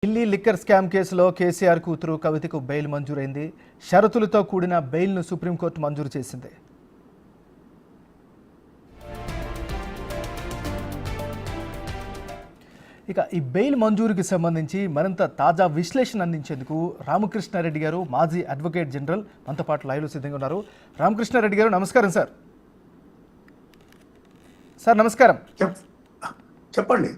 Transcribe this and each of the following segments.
Delhi liquor scam కేసులో కేసీఆర్ కూతురు కవితకు బెయిల్ మంజూరైంది. షరతులతో కూడిన బెయిల్ను సుప్రీంకోర్టు మంజూరు చేసింది. ఇక ఈ బెయిల్ మంజూరుకి సంబంధించి మరింత తాజా విశ్లేషణ అందించేందుకు రామకృష్ణారెడ్డి గారు, మాజీ అడ్వకేట్ జనరల్ మనతో పాటు లైవ్లో సిద్ధంగా ఉన్నారు. రామకృష్ణారెడ్డి గారు నమస్కారం సార్. సార్ నమస్కారం. చెప్పండి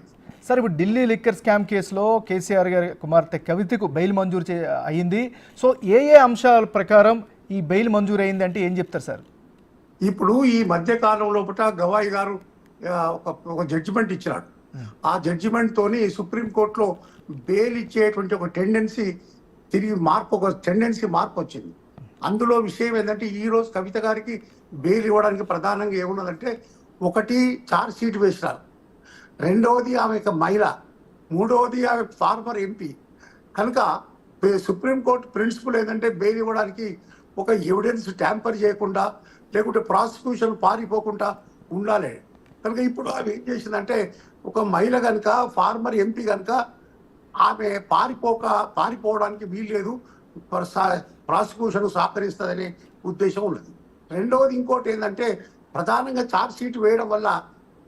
సార్, ఇప్పుడు ఢిల్లీ లిక్కర్ స్కామ్ కేసులో కేసీఆర్ గారి కుమార్తె కవితకు బెయిల్ మంజూరు అయ్యింది. సో ఏ అంశాల ప్రకారం ఈ బెయిల్ మంజూరు అయింది అంటే ఏం చెప్తారు సార్? ఇప్పుడు ఈ మధ్య కాలం లోపల గవాయి గారు ఒక జడ్జిమెంట్ ఇచ్చినాడు. ఆ జడ్జిమెంట్ తోని సుప్రీంకోర్టులో బెయిల్ ఇచ్చేటువంటి ఒక టెండెన్సీ మార్పు వచ్చింది. అందులో విషయం ఏంటంటే ఈ రోజు కవిత గారికి బెయిల్ ఇవ్వడానికి ప్రధానంగా ఏమున్నదంటే, ఒకటి ఛార్జ్ షీట్ వేసినారు, రెండవది ఆమె మహిళ, మూడవది ఆమె ఫార్మర్ ఎంపీ. కనుక సుప్రీంకోర్టు ప్రిన్సిపల్ ఏంటంటే బెయిల్ ఇవ్వడానికి ఒక ఎవిడెన్స్ ట్యాంపర్ చేయకుండా, లేకుంటే ప్రాసిక్యూషన్ పారిపోకుండా ఉండాలి. కనుక ఇప్పుడు ఆమె ఏం చేసిందంటే, ఒక మహిళ కనుక ఫార్మర్ ఎంపీ కనుక ఆమె పారిపోవడానికి వీల్లేదు, ప్రాసిక్యూషన్ సహకరిస్తుందనే ఉద్దేశం ఉన్నది. రెండవది ఇంకోటి ఏంటంటే, ప్రధానంగా ఛార్జ్ షీట్ వేయడం వల్ల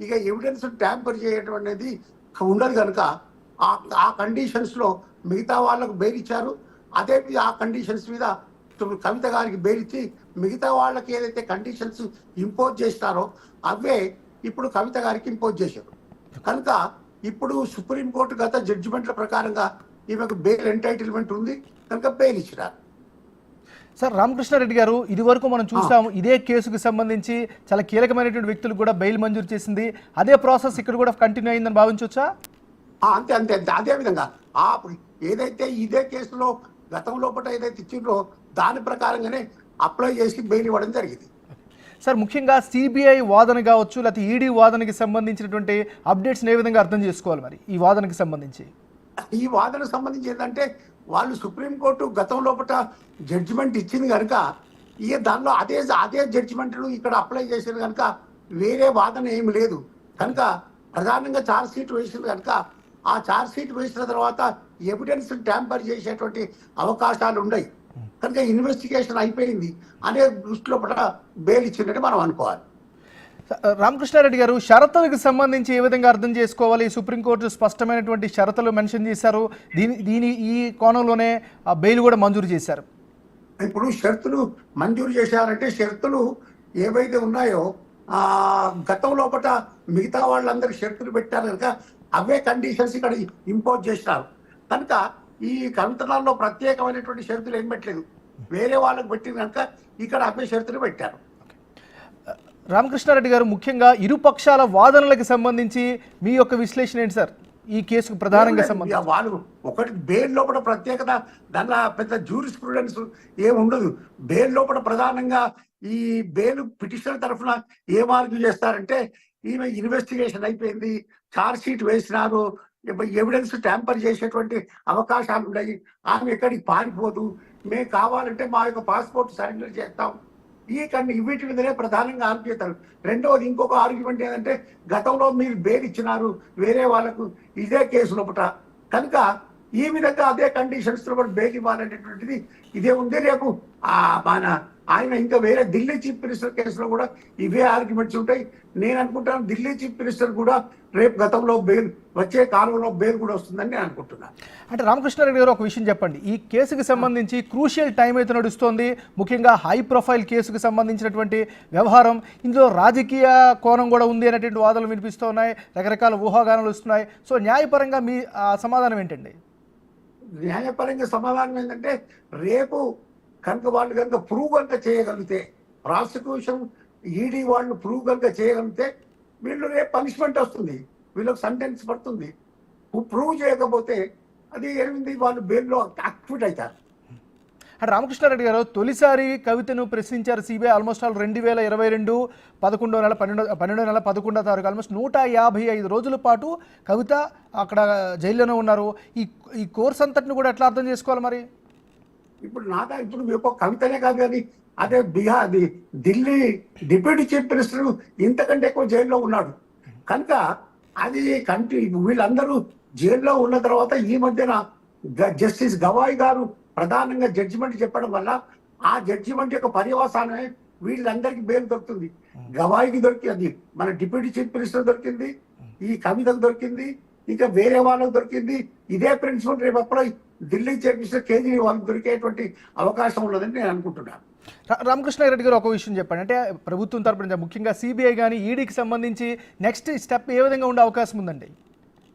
ఇక ఎవిడెన్స్ ట్యాంపర్ చేయడం అనేది ఉండదు. కనుక ఆ కండిషన్స్లో మిగతా వాళ్ళకు బెయిల్ ఇచ్చారు. అదే ఆ కండిషన్స్ మీద కవిత గారికి బెయిల్ ఇచ్చి మిగతా వాళ్ళకి ఏదైతే కండిషన్స్ ఇంపోజ్ చేస్తారో అవే ఇప్పుడు కవిత గారికి ఇంపోజ్ చేశారు. కనుక ఇప్పుడు సుప్రీంకోర్టు గత జడ్జిమెంట్ల ప్రకారంగా ఈమెకు బెయిల్ ఎంటైటిల్మెంట్ ఉంది కనుక బెయిల్ ఇచ్చినారు. సార్ రామకృష్ణారెడ్డి గారు, ఇది వరకు మనం చూసాము ఇదే కేసుకు సంబంధించి చాలా కీలకమైనటువంటి వ్యక్తులు కూడా బెయిల్ మంజూరు చేసింది. అదే ప్రాసెస్ ఇక్కడ కూడా కంటిన్యూ అయిందని భావించవచ్చా? అంతే అంతే అదే విధంగా ఏదైతే ఇదే కేసులో గతంలో ఏదైతే ఇచ్చిండ్రో దాని ప్రకారంగానే అప్లై చేసి బెయిల్ ఇవ్వడం జరిగింది. సార్, ముఖ్యంగా సిబిఐ వాదన కావచ్చు, లేకపోతే ఈడీ వాదనకి సంబంధించినటువంటి అప్డేట్స్ని ఏ విధంగా అర్థం చేసుకోవాలి మరి ఈ వాదనకి సంబంధించి? ఈ వాదనకు సంబంధించి ఏంటంటే, వాళ్ళు సుప్రీంకోర్టు గతం లోపల జడ్జిమెంట్ ఇచ్చింది కనుక ఇక దానిలో అదే జడ్జిమెంట్లు ఇక్కడ అప్లై చేసేది కనుక వేరే వాదన ఏమి లేదు. కనుక ప్రధానంగా ఛార్జ్ షీట్ వేసింది కనుక ఆ ఛార్జ్ షీట్ వేసిన తర్వాత ఎవిడెన్స్ ట్యాంపర్ చేసేటువంటి అవకాశాలు ఉన్నాయి. కనుక ఇన్వెస్టిగేషన్ అయిపోయింది అనే దృష్టిలో బెయిల్ ఇచ్చినట్టు మనం అనుకోవాలి. రామకృష్ణారెడ్డి గారు, షరతులకు సంబంధించి ఏ విధంగా అర్థం చేసుకోవాలి? సుప్రీంకోర్టు స్పష్టమైనటువంటి షరతులు మెన్షన్ చేశారు. ఈ కోణంలోనే ఆ బెయిల్ కూడా మంజూరు చేశారు. ఇప్పుడు షరతులు మంజూరు చేశారంటే షరతులు ఏవైతే ఉన్నాయో గతం లోపల మిగతా వాళ్ళందరికీ షరతులు పెట్టారు కనుక అవే కండిషన్స్ ఇక్కడ ఇంపోజ్ చేసినారు. కనుక ఈ కవితలలో ప్రత్యేకమైనటువంటి షరతులు ఏం పెట్టలేదు, వేరే వాళ్ళకు పెట్టింది కనుక ఇక్కడ అవే షరతులు పెట్టారు. రామకృష్ణారెడ్డి గారు, ముఖ్యంగా ఇరుపక్షాల వాదనలకు సంబంధించి మీ యొక్క విశ్లేషణ ఏంటి సార్? ఈ కేసుకు ప్రధానంగా సంబంధించి వాళ్ళు ఒకటి బెయిల్ లోపల ప్రత్యేకత, దానిలో పెద్ద జ్యూరిస్ప్రుడెన్స్ ఏమి ఉండదు. బెయిల్ లోపల ప్రధానంగా ఈ బెయిల్ పిటిషనర్ తరఫున ఏం ఆర్గ్యూ చేస్తారంటే, ఈమె ఇన్వెస్టిగేషన్ అయిపోయింది, ఛార్జ్ షీట్ వేసినారు, ఎవిడెన్స్ ట్యాంపర్ చేసేటువంటి అవకాశాలు ఉన్నాయి, ఆమె ఎక్కడికి పారిపోదు, మేము కావాలంటే మా యొక్క పాస్పోర్ట్ సరెండర్ చేస్తాం, వీటి మీదనే ప్రధానంగా ఆర్గ్యూ చేస్తారు. రెండవది ఇంకొక ఆర్గ్యుమెంట్ ఏంటంటే, గతంలో మీరు బెయిల్ ఇచ్చినారు వేరే వాళ్ళకు ఇదే కేసు లోపల, కనుక ఈ విధంగా అదే కండిషన్స్ లో బెయిల్ ఇవ్వాలనేటువంటిది ఇదే ఉంది. రేపు ఆయన ఇంకా వేరే ఢిల్లీ చీఫ్ మినిస్టర్ కేసులో కూడా ఇవే ఆర్గ్యుమెంట్స్ ఉంటాయి. నేను అనుకుంటాను ఢిల్లీ చీఫ్ మినిస్టర్ కూడా రేపు గతంలో బెయిల్ వచ్చే కాలంలో బెయిల్ కూడా వస్తుందని నేను అనుకుంటున్నాను. అంటే రామకృష్ణారెడ్డి గారు, ఒక విషయం చెప్పండి. ఈ కేసుకు సంబంధించి క్రూషియల్ టైం అయితే నడుస్తోంది. ముఖ్యంగా హై ప్రొఫైల్ కేసుకు సంబంధించినటువంటి వ్యవహారం, ఇందులో రాజకీయ కోణం కూడా ఉంది అనేటువంటి వాదనలు వినిపిస్తూ ఉన్నాయి, రకరకాల ఊహాగానాలు వస్తున్నాయి. సో న్యాయపరంగా మీ సమాధానం ఏంటండి? న్యాయపరంగా సమాధానం ఏంటంటే, రేపు కనుక వాళ్ళు కనుక ప్రూవ్ కనుక చేయగలిగితే, ప్రాసిక్యూషన్ ఈడీ వాళ్ళు ప్రూవ్ కనుక చేయగలిగితే వీళ్ళు రేపు పనిష్మెంట్ వస్తుంది, వీళ్ళకి సెంటెన్స్ పడుతుంది. ప్రూవ్ చేయకపోతే అది ఏమింది, వాళ్ళు బెయిల్లో యాక్టివేట్ అవుతారు. అంటే రామకృష్ణారెడ్డి గారు, తొలిసారి కవితను ప్రశ్నించారు సిబిఐ ఆల్మోస్ట్ ఆల్ 2022 12 నెల 11వ తారీఖు ఆల్మోస్ట్ 155 రోజుల పాటు కవిత అక్కడ జైల్లోనే ఉన్నారు. ఈ కోర్స్ అంతటిని కూడా ఎట్లా అర్థం చేసుకోవాలి మరి? ఇప్పుడు మీకు కవితనే కాదు కానీ అదే ఢిల్లీ డిప్యూటీ చీఫ్ మినిస్టర్ ఇంతకంటే ఎక్కువ జైల్లో ఉన్నాడు. కనుక అది వీళ్ళందరూ జైల్లో ఉన్న తర్వాత ఈ మధ్యన జస్టిస్ గవాయ్ గారు ప్రధానంగా జడ్జిమెంట్ చెప్పడం వల్ల ఆ జడ్జిమెంట్ యొక్క పర్యవసానమే వీళ్ళందరికీ బెయిల్ దొరుకుతుంది. గవాయికి దొరికింది, మన డిప్యూటీ చీఫ్ మినిస్టర్ దొరికింది, ఈ కవితకు దొరికింది, ఇంకా వేరే వాళ్ళకు దొరికింది. ఇదే ప్రిన్సిపల్ రేపు అప్పుడు ఢిల్లీ చీఫ్ మినిస్టర్ కేజ్రీవాల్కి దొరికేటువంటి అవకాశం ఉన్నదని నేను అనుకుంటున్నాను. రామకృష్ణారెడ్డి గారు ఒక విషయం చెప్పండి, అంటే ప్రభుత్వం తరపున ముఖ్యంగా సిబిఐ కానీ ఈడీకి సంబంధించి నెక్స్ట్ స్టెప్ ఏ విధంగా ఉండే అవకాశం ఉందండి?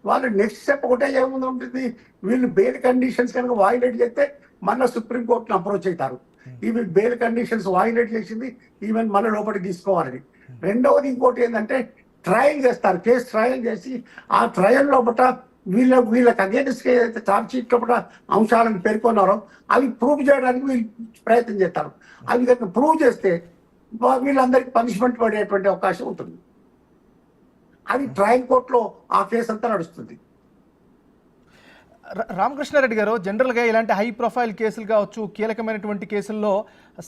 వాళ్ళు నెక్స్ట్ స్టెప్ ఒకటే ఏముంది ఉంటుంది, వీళ్ళు బెయిల్ కండిషన్స్ కనుక వాయిలేట్ చేస్తే మళ్ళీ సుప్రీంకోర్టును అప్రోచ్ అవుతారు. ఇవి బెయిల్ కండిషన్స్ వాయిలేట్ చేసింది, ఈవెన్ మళ్ళీ లోపలికి తీసుకోవాలని. రెండవది ఇంకోటి ఏంటంటే ట్రయల్ చేస్తారు, కేసు ట్రయల్ చేసి ఆ ట్రయల్ లోపల వీళ్ళకి అగేన్స్ట్ ఏదైతే ఛార్జ్ షీట్ లోపల అంశాలను పేర్కొన్నారో అవి ప్రూవ్ చేయడానికి వీళ్ళు ప్రయత్నం చేస్తారు. అవి కనుక ప్రూవ్ చేస్తే వీళ్ళందరికీ పనిష్మెంట్ పడేటువంటి అవకాశం ఉంటుంది. అది ట్రయల్ కోర్టులో ఆ కేసు అంతా నడుస్తుంది. రామకృష్ణారెడ్డి గారు, జనరల్గా ఇలాంటి హై ప్రొఫైల్ కేసులు కావచ్చు, కీలకమైనటువంటి కేసుల్లో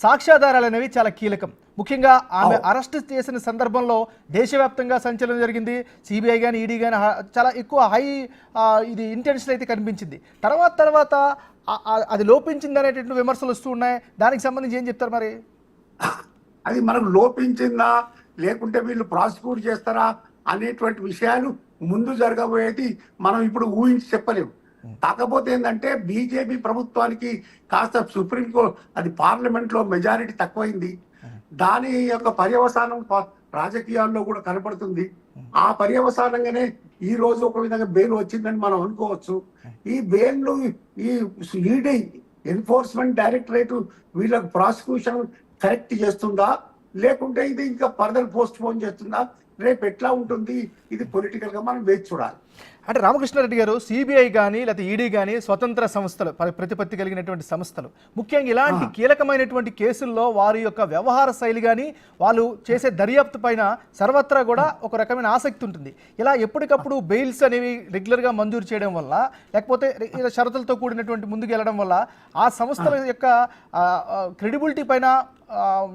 సాక్ష్యాధారాలు అనేవి చాలా కీలకం. ముఖ్యంగా ఆమె అరెస్ట్ చేసిన సందర్భంలో దేశవ్యాప్తంగా సంచలనం జరిగింది. సిబిఐ కానీ ఈడీ కానీ చాలా ఎక్కువ హై ఇది ఇంటెన్షన్ అయితే కనిపించింది. తర్వాత అది లోపించింది అనేటువంటి విమర్శలు వస్తూ ఉన్నాయి. దానికి సంబంధించి ఏం చెప్తారు మరి? అది మనకు లోపించిందా లేకుంటే వీళ్ళు ప్రాసిక్యూట్ చేస్తారా అనేటువంటి విషయాలు ముందు జరగబోయేది మనం ఇప్పుడు ఊహించి చెప్పలేము. కాకపోతే ఏంటంటే బీజేపీ ప్రభుత్వానికి కాస్త సుప్రీంకోర్టు అది పార్లమెంట్ లో మెజారిటీ తక్కువైంది. దాని యొక్క పర్యవసానం రాజకీయాల్లో కూడా కనపడుతుంది. ఆ పర్యవసానంగానే ఈ రోజు ఒక విధంగా బెయిల్ వచ్చిందని మనం అనుకోవచ్చు. ఈ బెయిల్ను ఈ ఈడీ ఎన్ఫోర్స్మెంట్ డైరెక్టరేట్ వీళ్ళకి ప్రాసిక్యూషన్ కరెక్ట్ చేస్తుందా లేకుంటే ఇది ఇంకా ఫర్దర్ పోస్ట్ పోన్ చేస్తుందా, రేపు ఎట్లా ఉంటుంది, ఇది పొలిటికల్ గా మనం వేచి చూడాలి. అంటే రామకృష్ణారెడ్డి గారు, సిబిఐ కానీ లేకపోతే ఈడీ కానీ స్వతంత్ర సంస్థలు, ప్రతిపత్తి కలిగినటువంటి సంస్థలు, ముఖ్యంగా ఇలాంటి కీలకమైనటువంటి కేసుల్లో వారి యొక్క వ్యవహార శైలి కానీ వాళ్ళు చేసే దర్యాప్తు పైన సర్వత్రా కూడా ఒక రకమైన ఆసక్తి ఉంటుంది. ఇలా ఎప్పటికప్పుడు బెయిల్స్ అనేవి రెగ్యులర్గా మంజూరు చేయడం వల్ల, లేకపోతే షరతులతో కూడినటువంటి ముందుకు వెళ్ళడం వల్ల ఆ సంస్థల యొక్క క్రెడిబిలిటీ పైన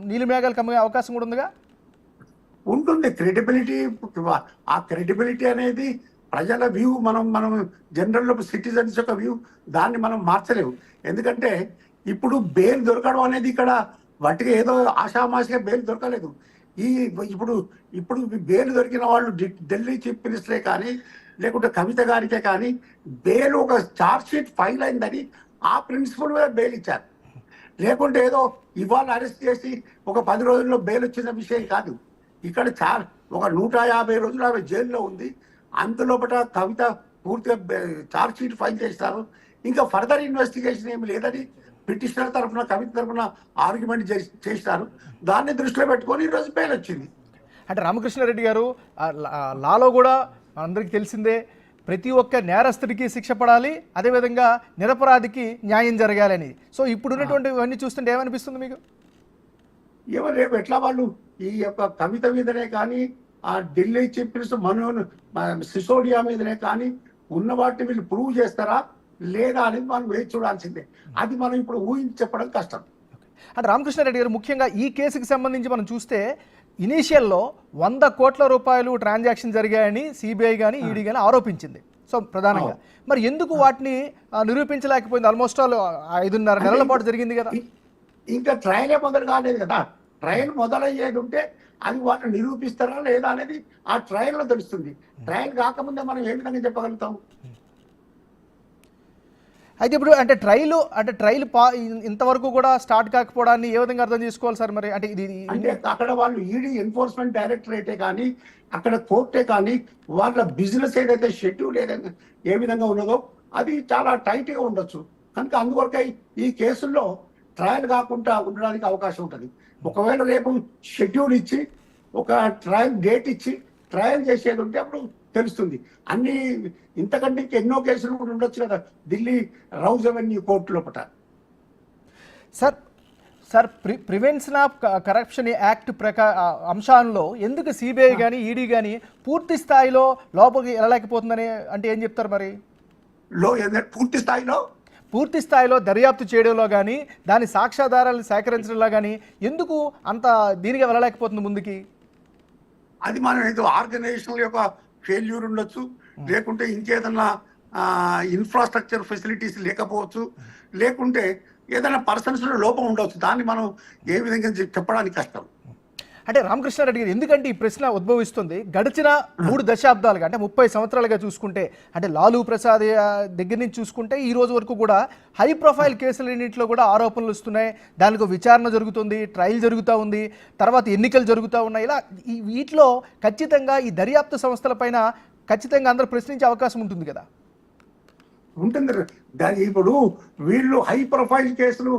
నీలిమేఘాలు కమ్మే అవకాశం కూడా ఉందిగా? ఉంటుంది క్రెడిబిలిటీ. ఆ క్రెడిబిలిటీ అనేది ప్రజల వ్యూ, మనం జనరల్ సిటిజన్స్ యొక్క వ్యూ, దాన్ని మనం మార్చలేము. ఎందుకంటే ఇప్పుడు బెయిల్ దొరకడం అనేది ఇక్కడ వాటికి ఏదో ఆషామాషిగా బెయిల్ దొరకలేదు. ఇప్పుడు బెయిల్ దొరికిన వాళ్ళు ఢిల్లీ చీఫ్ మినిస్టరే కానీ లేకుంటే కవిత గారికే కానీ బెయిల్ ఒక ఛార్జ్ షీట్ ఫైల్ అయిందని ఆ ప్రిన్సిపల్ మీద బెయిల్ ఇచ్చారు. లేకుంటే ఏదో ఇవాళ అరెస్ట్ చేసి ఒక 10 రోజుల్లో బెయిల్ వచ్చిన విషయం కాదు. ఇక్కడ ఒక 150 రోజులు ఆమె జైల్లో ఉంది. అందులోపట కవిత పూర్తిగా ఛార్జ్ షీట్ ఫైల్ చేస్తారు. ఇంకా ఫర్దర్ ఇన్వెస్టిగేషన్ ఏమి లేదని పిటిషనర్ తరఫున కవిత తరఫున ఆర్గ్యుమెంట్ చేస్తారు. దాన్ని దృష్టిలో పెట్టుకొని ఈరోజు బెయిల్ వచ్చింది. అంటే రామకృష్ణారెడ్డి గారు, లాలో కూడా మనందరికీ తెలిసిందే, ప్రతి ఒక్క నేరస్తుడికి శిక్ష పడాలి, అదేవిధంగా నిరపరాధికి న్యాయం జరగాలని. సో ఇప్పుడు ఉన్నటువంటి ఇవన్నీ చూస్తుంటే ఏమనిపిస్తుంది మీకు? ఏమో రేపు ఎట్లా వాళ్ళు ఈ యొక్క కవిత మీదనే కానీ ఆ ఢిల్లీ చీఫ్ మినిస్టర్ సిసోడియా మీదనే కానీ ఉన్న వాటిని వీళ్ళు ప్రూవ్ చేస్తారా లేదా అనేది మనం వేచి చూడాల్సిందే. అది మనం ఇప్పుడు ఊహించి చెప్పడం కష్టం. అంటే రామకృష్ణారెడ్డి గారు, ముఖ్యంగా ఈ కేసుకి సంబంధించి మనం చూస్తే ఇనీషియల్లో 100 కోట్ల రూపాయలు ట్రాన్సాక్షన్ జరిగాయని సిబిఐ కానీ ఈడీ కానీ ఆరోపించింది. సో ప్రధానంగా మరి ఎందుకు వాటిని నిరూపించలేకపోయింది? ఆల్మోస్ట్ 5.5 నెలల పాటు జరిగింది కదా. ఇంకా ట్రయలే మొదలు కాలేదు కదా. ట్రయల్ మొదలయ్యేది ఉంటే అది వాళ్ళు నిరూపిస్తారా లేదా అనేది ఆ ట్రయల్లో తెలుస్తుంది. ట్రయల్ కాకముందే మనం ఏ విధంగా చెప్పగలుగుతాం? అయితే ఇప్పుడు అంటే ట్రయల్ ఇంతవరకు కూడా స్టార్ట్ కాకపోవడాన్ని ఏ విధంగా అర్థం చేసుకోవాలి సార్? మరి అంటే అక్కడ వాళ్ళు ఈడీ ఎన్ఫోర్స్మెంట్ డైరెక్టరేటే కానీ అక్కడ కోర్టే కానీ వాళ్ళ బిజినెస్ ఏదైతే షెడ్యూల్ ఏదైతే ఏ విధంగా ఉన్నదో అది చాలా టైట్ గా ఉండొచ్చు. కనుక అందువరకే ఈ కేసుల్లో ట్రయల్ కాకుండా ఉండడానికి అవకాశం ఉంటుంది. ఒకవేళ రేపు షెడ్యూల్ ఇచ్చి ఒక ట్రయల్ డేట్ ఇచ్చి ట్రయల్ చేసేది ఉంటే అప్పుడు తెలుస్తుంది. అన్ని ఇంతకంటే ఎన్నో కేసులు కూడా ఉండొచ్చు కదా ఢిల్లీ రౌజ్ అవెన్యూ కోర్టు లోపల. Sir prevention of corruption act అంశాల్లో ఎందుకు సిబిఐ కానీ ఈడీ కానీ పూర్తి స్థాయిలో లోపలికి వెళ్ళలేకపోతుందని అంటే ఏం చెప్తారు మరి? పూర్తి స్థాయిలో దర్యాప్తు చేయడంలో కానీ దాని సాక్ష్యాధారాలను సేకరించడంలో కానీ ఎందుకు అంత దీనిగా వెళ్ళలేకపోతుంది ముందుకి? అది మనం ఏదో ఆర్గనైజేషన్ యొక్క ఫెయిల్యూర్ ఉండొచ్చు, లేకుంటే ఇంకేదన్నా ఇన్ఫ్రాస్ట్రక్చర్ ఫెసిలిటీస్ లేకపోవచ్చు, లేకుంటే ఏదైనా పర్సన్స్లో లోపం ఉండవచ్చు. దాన్ని మనం ఏ విధంగా చెప్పడానికి కష్టం. అంటే రామకృష్ణారెడ్డి గారు ఎందుకంటే ఈ ప్రశ్న ఉద్భవిస్తుంది, గడిచిన 3 దశాబ్దాలుగా అంటే 30 సంవత్సరాలుగా చూసుకుంటే, అంటే లాలూ ప్రసాద్ దగ్గర నుంచి చూసుకుంటే ఈ రోజు వరకు కూడా హై ప్రొఫైల్ కేసులన్నింటిలో కూడా ఆరోపణలు వస్తున్నాయి, దానికి విచారణ జరుగుతుంది, ట్రయల్ జరుగుతూ ఉంది, తర్వాత ఎన్నికలు జరుగుతూ ఉన్నాయి. ఇలా వీటిలో ఖచ్చితంగా ఈ దర్యాప్తు సంస్థలపైన ఖచ్చితంగా అందరూ ప్రశ్నించే అవకాశం ఉంటుంది కదా. ఉంటుంది. ఇప్పుడు వీళ్ళు హై ప్రొఫైల్ కేసులు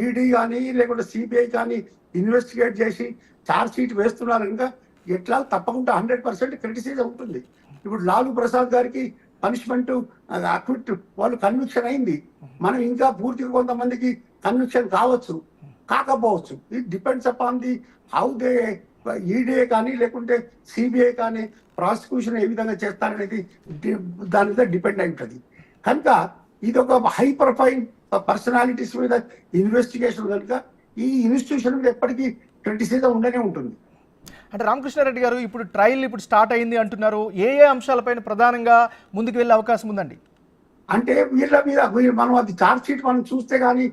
ఈడీ కానీ లేకుంటే సిబిఐ కానీ ఇన్వెస్టిగేట్ చేసి ఛార్జ్ షీట్ వేస్తున్నారు కనుక ఎట్లా తప్పకుండా 100% క్రిటిసిజం ఉంటుంది. ఇప్పుడు లాలూ ప్రసాద్ గారికి పనిష్మెంట్ అక్విట్ వాళ్ళు కన్విక్షన్ అయింది. మనం ఇంకా పూర్తిగా కొంతమందికి కన్విక్షన్ కావచ్చు, కాకపోవచ్చు. It depends upon the how they EDA కానీ లేకుంటే సిబిఐ కానీ ప్రాసిక్యూషన్ ఏ విధంగా చేస్తారనేది దాని మీద డిపెండ్ అయి ఉంటుంది. కనుక ఇది ఒక హై ప్రొఫైల్ పర్సనాలిటీస్ మీద ఇన్వెస్టిగేషన్ కనుక ఈ ఇన్స్టిట్యూషన్ మీద ఎప్పటికీ క్రిటిసిజం ఉండనే ఉంటుంది. అంటే రామకృష్ణారెడ్డి గారు ఇప్పుడు ట్రయల్ ఇప్పుడు స్టార్ట్ అయింది అంటున్నారు, ఏ అంశాలపైన ప్రధానంగా ముందుకు వెళ్ళే అవకాశం ఉందండి? అంటే వీళ్ళ మీద మనం అది ఛార్జ్ షీట్ మనం చూస్తే కానీ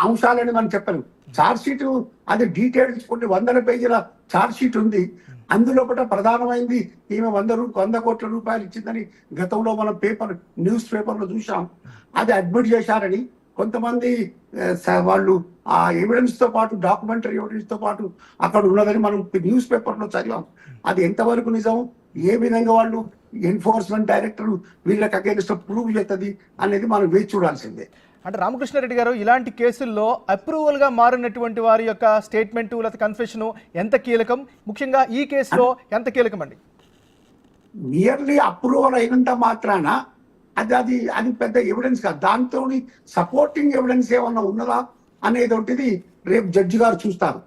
అంశాలని మనం చెప్పలేము. ఛార్జ్ షీట్ అది డీటెయిల్స్ కొన్ని 100 పేజీల ఛార్జ్ షీట్ ఉంది. అందులో ప్రధానమైంది ఈమె 100 కోట్ల రూపాయలు ఇచ్చిందని గతంలో మనం న్యూస్ పేపర్లో చూసాం. అది అడ్మిట్ చేశారని కొంతమంది వాళ్ళు ఆ ఎవిడెన్స్ తో పాటు డాక్యుమెంటరీ ఎవిడెన్స్ తో పాటు అక్కడ ఉన్నదని మనం న్యూస్ పేపర్లో చదివాం. అది ఎంతవరకు నిజం, ఏ విధంగా వాళ్ళు ఎన్ఫోర్స్మెంట్ డైరెక్టర్ వీళ్ళకి అగేన్స్ట్ ప్రూవ్ చేస్తుంది అనేది మనం వేచి చూడాల్సిందే. అంటే రామకృష్ణారెడ్డి గారు ఇలాంటి కేసుల్లో అప్రూవల్గా మారినటువంటి వారి యొక్క స్టేట్మెంట్ లేదా కన్ఫెషన్ ఎంత కీలకం, ముఖ్యంగా ఈ కేసులో ఎంత కీలకం అండి? నియర్లీ అప్రూవల్ అయినంత మాత్రాన అది పెద్ద ఎవిడెన్స్ కాదు. దాంతో సపోర్టింగ్ ఎవిడెన్స్ ఏమన్నా ఉన్నదా అనేది రేపు జడ్జి గారు చూస్తారు.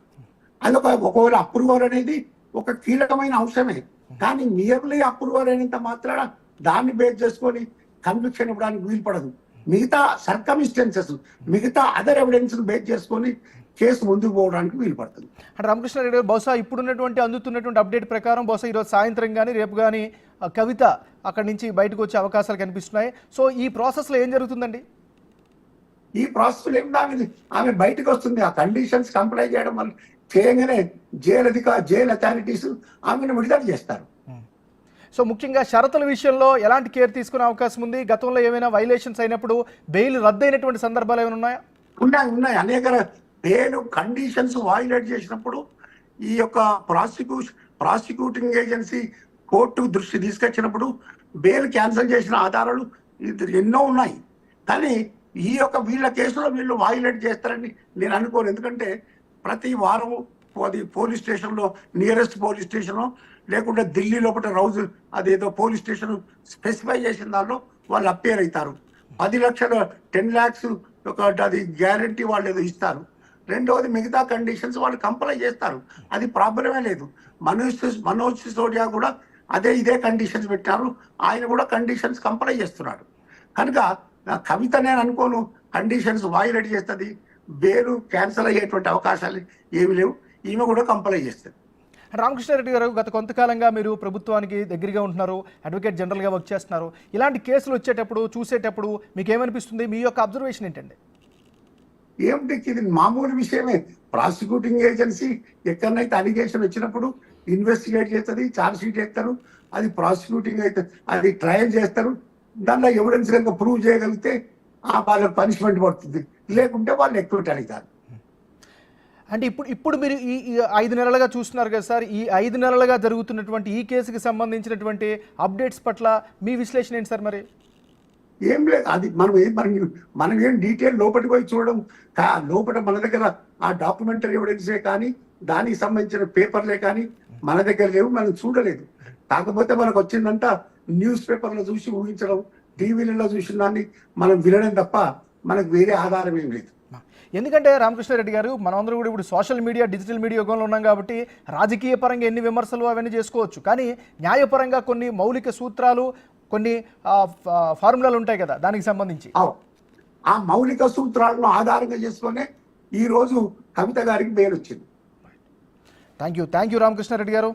అది ఒకవేళ అప్రూవల్ అనేది ఒక కీలకమైన అంశమే, కానీ నియర్లీ అప్రూవల్ అయినంత మాత్రాన దాన్ని బేస్ చేసుకొని కన్విక్షన్ ఇవ్వడానికి వీలు పడదు. మిగతా సర్కమిస్టెన్సెస్, మిగతా అదర్ ఎవిడెన్స్ బేస్ చేసుకొని కేసు ముందుకు పోవడానికి వీలు పడుతుంది. అంటే రామకృష్ణారెడ్డి గారు బహుశా ఇప్పుడున్నటువంటి అందుతున్నటువంటి అప్డేట్ ప్రకారం బహుశా ఈరోజు సాయంత్రం కానీ రేపు కానీ కవిత అక్కడి నుంచి బయటకు వచ్చే అవకాశాలు కనిపిస్తున్నాయి. సో ఈ ప్రాసెస్లో ఏం జరుగుతుందండి? ఈ ప్రాసెస్లో ఆమె బయటకు వస్తుంది. ఆ కండిషన్స్ కంప్లై చేయడం వల్ల చేయగానే జైలు అథారిటీస్ ఆమెను విడుదల చేస్తారు. సో ముఖ్యంగా షరతుల విషయంలో ఎలాంటి కేర్ తీసుకునే అవకాశం ఉంది? గతంలో ఏమైనా వైలేషన్స్ అయినప్పుడు బెయిల్ రద్దయినటువంటి సందర్భాలు ఏమైనా ఉన్నాయా? ఉన్నాయి. అనేక బెయిల్ కండిషన్స్ వైలేట్ చేసినప్పుడు ఈ యొక్క ప్రాసిక్యూటింగ్ ఏజెన్సీ కోర్టు దృష్టి తీసుకొచ్చినప్పుడు బెయిల్ క్యాన్సిల్ చేసిన ఆధారాలు ఎన్నో ఉన్నాయి. కానీ వీళ్ళ కేసులో వీళ్ళు వైలేట్ చేస్తారని నేను అనుకోను. ఎందుకంటే ప్రతి వారం పోలీస్ స్టేషన్లో నియరెస్ట్ పోలీస్ స్టేషన్ లేకుంటే ఢిల్లీ లోపల అదేదో పోలీస్ స్టేషన్ స్పెసిఫై చేసిన దానిలో వాళ్ళు అప్పేర్ అవుతారు. 10 లక్షల 10 lakhs అది గ్యారంటీ వాళ్ళు ఏదో ఇస్తారు. రెండవది మిగతా కండిషన్స్ వాళ్ళు కంప్లై చేస్తారు. అది ప్రాబ్లమే లేదు. మనోజ్ సిసోడియా కూడా ఇదే కండిషన్స్ పెట్టారు. ఆయన కూడా కండిషన్స్ కంప్లై చేస్తున్నాడు. కనుక కవిత నేను అనుకోను కండిషన్స్ వైలేట్ చేస్తుంది, బెయిల్ క్యాన్సిల్ అయ్యేటువంటి అవకాశాలు ఏమి లేవు. ఈమె కూడా కంప్లై చేస్తుంది. రామకృష్ణారెడ్డి గారు గత కొంతకాలంగా మీరు ప్రభుత్వానికి దగ్గరగా ఉంటున్నారు, అడ్వకేట్ జనరల్గా వర్క్ చేస్తున్నారు. ఇలాంటి కేసులు వచ్చేటప్పుడు చూసేటప్పుడు మీకు ఏమనిపిస్తుంది? మీ యొక్క అబ్జర్వేషన్ ఏంటండి? ఏమిటి, ఇది మామూలు విషయమే. ప్రాసిక్యూటింగ్ ఏజెన్సీ ఎక్కడనైతే అలిగేషన్ వచ్చినప్పుడు ఇన్వెస్టిగేట్ చేస్తుంది, ఛార్జ్ షీట్ చేస్తారు, అది ప్రాసిక్యూటింగ్ అయితే అది ట్రయల్ చేస్తారు. దానిలో ఎవిడెన్స్ కనుక ప్రూవ్ చేయగలిగితే వాళ్ళకి పనిష్మెంట్ పడుతుంది, లేకుంటే వాళ్ళు ఎక్విట్ అడుగుతారు. అంటే ఇప్పుడు మీరు ఈ 5 నెలలుగా చూస్తున్నారు కదా సార్, ఈ 5 నెలలుగా జరుగుతున్నటువంటి ఈ కేసుకి సంబంధించినటువంటి అప్డేట్స్ పట్ల మీ విశ్లేషణ ఏంటి సార్? మరి ఏం లేదు, అది మనం ఏం డీటెయిల్ లోపలికి పోయి చూడడం. లోపల మన దగ్గర ఆ డాక్యుమెంటరీ ఎవిడెన్సే కానీ దానికి సంబంధించిన పేపర్లే కానీ మన దగ్గర లేవు, మనం చూడలేదు. కాకపోతే మనకు వచ్చిందంతా న్యూస్ పేపర్లో చూసి ఊహించడం, టీవీలలో చూసిన దాన్ని మనం వినడం తప్ప మనకు వేరే ఆధారం ఏం లేదు. ఎందుకంటే రామకృష్ణారెడ్డి గారు, మనమందరూ కూడా ఇప్పుడు సోషల్ మీడియా, డిజిటల్ మీడియా యుగంలో ఉన్నాం కాబట్టి రాజకీయ పరంగా ఎన్ని విమర్శలు అవన్నీ చేసుకోవచ్చు, కానీ న్యాయపరంగా కొన్ని మౌలిక సూత్రాలు, కొన్ని ఫార్ములాలు ఉంటాయి కదా దానికి సంబంధించి. ఆ మౌలిక సూత్రాలను ఆధారంగా చేసుకునే ఈరోజు కవిత గారికి బెయిల్ వచ్చింది. థ్యాంక్ యూ రామకృష్ణారెడ్డి గారు.